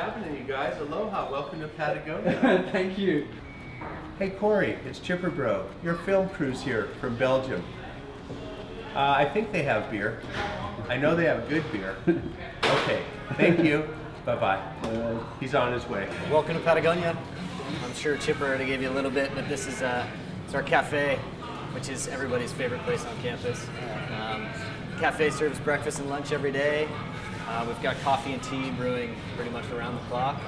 happening, you guys? Aloha, welcome to Patagonia. Thank you. Hey Corey, it's Chipper Bro. Your film crew's here from Belgium. I think they have beer. I know they have good beer. Okay, thank you. Bye-bye. He's on his way. Welcome to Patagonia. I'm sure Chipper already gave you a little bit, but this is it's our cafe, which is everybody's favorite place on campus. Cafe serves breakfast and lunch every day. We've got coffee and tea brewing pretty much around the clock.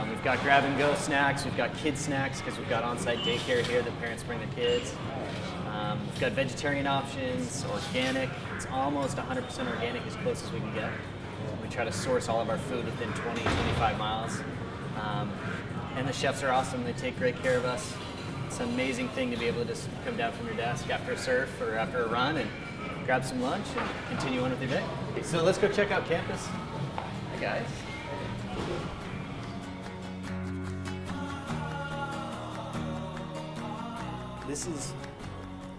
We've got grab-and-go snacks. We've got kid snacks because we've got on-site daycare here that parents bring their kids. We've got vegetarian options, organic. It's almost 100% organic as close as we can get. We try to source all of our food within 20, 25 miles. And the chefs are awesome. They take great care of us. It's an amazing thing to be able to just come down from your desk after a surf or after a run and grab some lunch and continue on with your day. So let's go check out campus. Hi guys. This is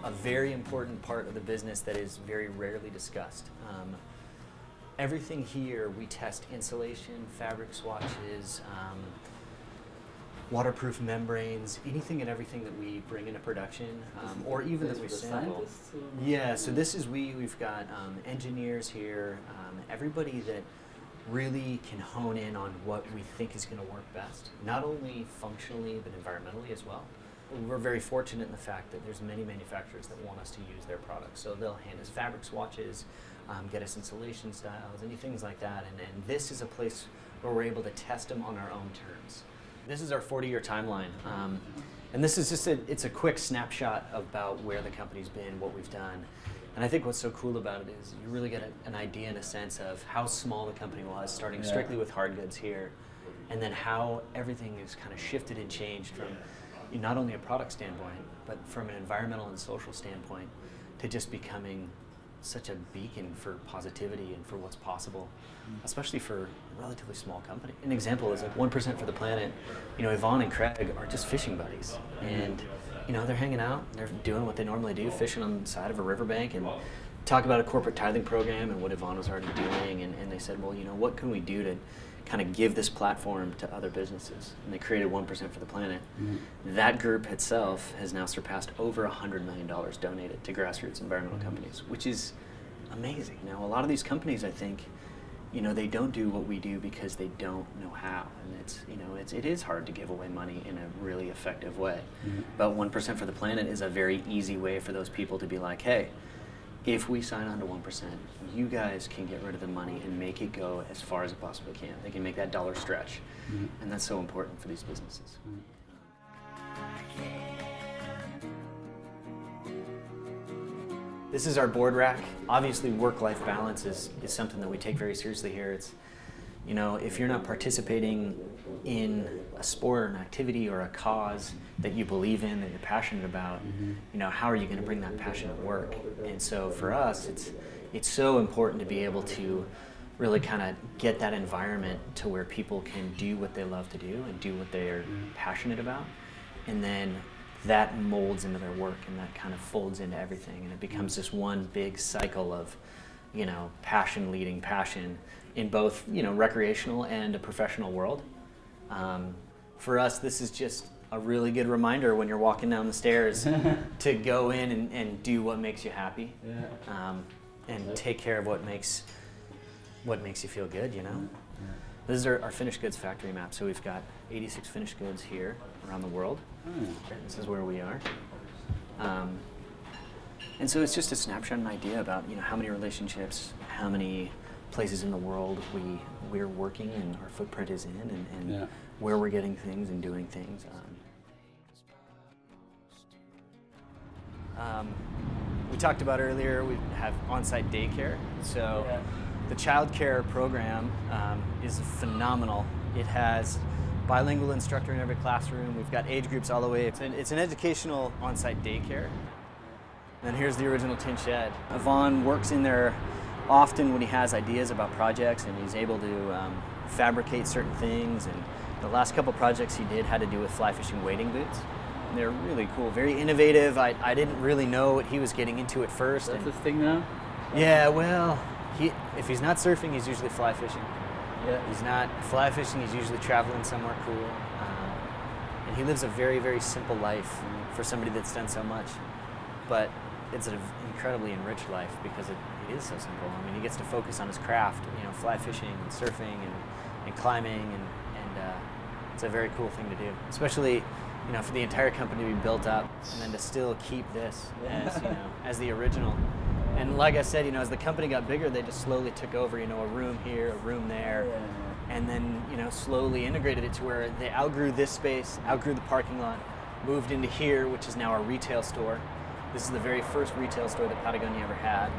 a very important part of the business that is very rarely discussed. Everything here, we test insulation, fabric swatches, waterproof membranes, anything and everything that we bring into production, or even that we sample. Yeah, so this is we've got engineers here, everybody that really can hone in on what we think is going to work best, not only functionally but environmentally as well. We're very fortunate in the fact that there's many manufacturers that want us to use their products, so they'll hand us fabric swatches, get us insulation styles, any things like that, and this is a place where we're able to test them on our own terms. This is our 40-year timeline, and this is just it's a quick snapshot about where the company's been, what we've done. And I think what's so cool about it is you really get an idea and a sense of how small the company was, starting strictly with hard goods here, and then how everything is kind of shifted and changed from not only a product standpoint, but from an environmental and social standpoint, to just becoming such a beacon for positivity and for what's possible, especially for a relatively small company. An example is like 1% for the planet. You know, Yvonne and Craig are just fishing buddies, and you know, they're hanging out, they're doing what they normally do, fishing on the side of a riverbank, and talk about a corporate tithing program and what Yvonne was already doing, and they said, well, you know, what can we do to kind of give this platform to other businesses? And they created 1% for the planet. That group itself has now surpassed over $100 million donated to grassroots environmental companies, which is amazing. Now, a lot of these companies, I think, you know, they don't do what we do because they don't know how, and it's, you know, it is hard to give away money in a really effective way. But 1% for the planet is a very easy way for those people to be like, hey, if we sign on to 1%, you guys can get rid of the money and make it go as far as it possibly can. They can make that dollar stretch, and that's so important for these businesses. This is our board rack. Obviously, work-life balance is something that we take very seriously here. It's, you know, if you're not participating in a sport or an activity or a cause that you believe in, that you're passionate about, you know, how are you going to bring that passion at work? And so for us, it's so important to be able to really kind of get that environment to where people can do what they love to do and do what they're passionate about, and then that molds into their work, and that kind of folds into everything, and it becomes this one big cycle of, you know, passion leading passion in both, you know, recreational and a professional world. For us, this is just a really good reminder when you're walking down the stairs to go in and do what makes you happy, and take care of what makes you feel good, you know? This is our finished goods factory map. So we've got 86 finished goods here around the world. This is where we are. And so it's just a snapshot and idea about, you know, how many relationships, how many places in the world we're working and our footprint is in, and where we're getting things and doing things. We talked about earlier, we have on-site daycare. So the child care program is phenomenal. It has bilingual instructor in every classroom. We've got age groups all the way. It's an educational on-site daycare. And here's the original tin shed. Yvonne works in there often when he has ideas about projects, and he's able to fabricate certain things. And the last couple projects he did had to do with fly fishing wading boots. And they're really cool, very innovative. I didn't really know what he was getting into at first. That's his thing now? Yeah, well, if he's not surfing, he's usually fly fishing. He's not fly fishing. He's usually traveling somewhere cool. And he lives a very, very simple life for somebody that's done so much. But it's an incredibly enriched life because it is so simple. I mean, he gets to focus on his craft, fly fishing and surfing and climbing, and it's a very cool thing to do, especially for the entire company to be built up and then to still keep this as as the original. And like I said, as the company got bigger, they just slowly took over, a room here, a room there, and then slowly integrated it to where they outgrew this space, outgrew the parking lot, moved into here, which is now our retail store. This is the very first retail store that Patagonia ever had.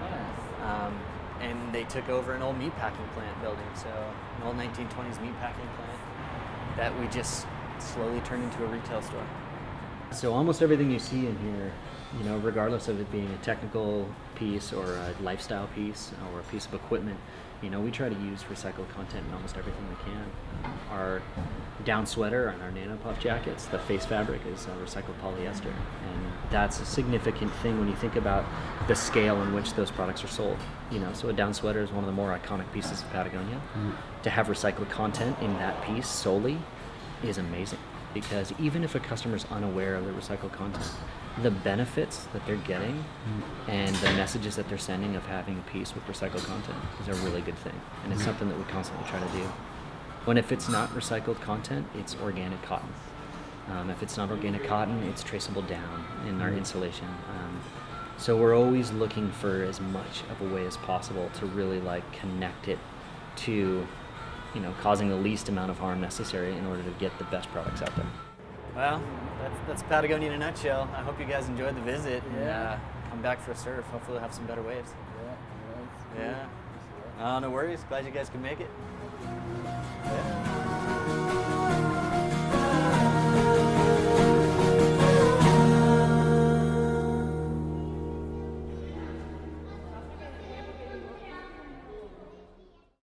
And they took over an old meatpacking plant building, so an old 1920s meatpacking plant that we just slowly turned into a retail store. So almost everything you see in here, regardless of it being a technical piece or a lifestyle piece or a piece of equipment, we try to use recycled content in almost everything we can. Our down sweater and our nano puff jackets, the face fabric is recycled polyester, and that's a significant thing when you think about the scale in which those products are sold. So a down sweater is one of the more iconic pieces of Patagonia. To have recycled content in that piece solely is amazing, because even if a customer's unaware of the recycled content, the benefits that they're getting and the messages that they're sending of having a piece with recycled content is a really good thing, and it's something that we constantly try to do. When if it's not recycled content, it's organic cotton. If it's not organic cotton, it's traceable down in our insulation. So we're always looking for as much of a way as possible to really connect it to causing the least amount of harm necessary in order to get the best products out there. Well, that's Patagonia in a nutshell. I hope you guys enjoyed the visit and come back for a surf. Hopefully we'll have some better waves. Yeah. Oh, no worries. Glad you guys could make it.